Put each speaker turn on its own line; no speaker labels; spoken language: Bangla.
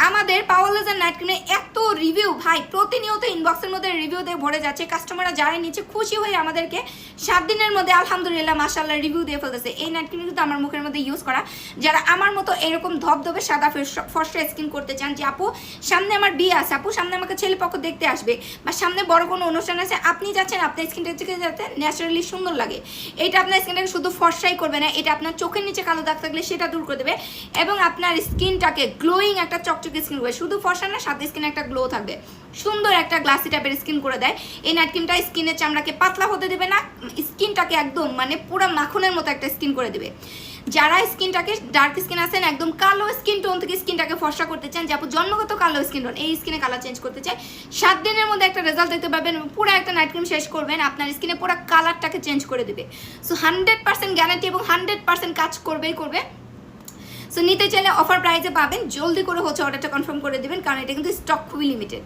আমাদের পাওয়ারলেজার নাইট ক্রিমে এত রিভিউ ভাই, প্রতিনিয়ত ইনবক্সের মধ্যে রিভিউ দিয়ে ভরে যাচ্ছে। কাস্টমাররা যারা নিচ্ছে খুশি হয়ে আমাদেরকে 7 দিনের মধ্যে আলহামদুলিল্লাহ মাশাআল্লাহ রিভিউ দিয়ে ফেলতেছে। এই নাইট ক্রিম কিন্তু আমার মুখের মধ্যে ইউজ করা, যারা আমার মতো এরকম ধবধবে সাদা ফর্সা স্কিন করতে চান, যে আপু সামনে আমার বিয়ে আছে, আপু সামনে আমাকে ছেলে পক্ষ দেখতে আসবে, বা সামনে বড় কোনো অনুষ্ঠান আছে, আপনি যাচ্ছেন আপনার স্কিনটা থেকে যাতে ন্যাচারালি সুন্দর লাগে। এটা আপনার স্কিনটাকে শুধু ফর্সাই করবে না, এটা আপনার চোখের নিচে কালো দাগ থাকলে সেটা দূর করে দেবে, এবং আপনার স্কিনটাকে গ্লোয়িং একটা চকচকে স্কিন করবে। শুধু ফর্সা না, সাথে স্কিনে একটা গ্লো থাকবে, সুন্দর একটা গ্লাসি টাইপের স্কিন করে দেয়। এই নাইট ক্রিমটা স্কিনের চামড়াকে পাতলা হতে দেবে না, স্কিনটাকে একদম মানে পুরো মাখনের মতো একটা স্কিন করে দেবে। যারা স্কিনটাকে ডার্ক স্কিন আছেন, একদম কালো স্কিন টোন থেকে স্কিনটাকে ফর্সা করতে চান, যে আপু জন্মগত কালো স্কিন টোন, এই স্কিনে কালার চেঞ্জ করতে চাই, 7 দিনের মধ্যে একটা রেজাল্ট দেখতে পাবেন। পুরো একটা নাইট ক্রিম শেষ করবেন, আপনার স্কিনে পুরো কালারটাকে চেঞ্জ করে দেবে। সো 100% গ্যারান্টি এবং 100% কাজ করবেই করবে। সো নিতে চাইলে অফার প্রাইসে পাবেন, জলদি করে হচ্ছে অর্ডারটা কনফার্ম করে দেবেন, কারণ এটা কিন্তু স্টক খুবই লিমিটেড।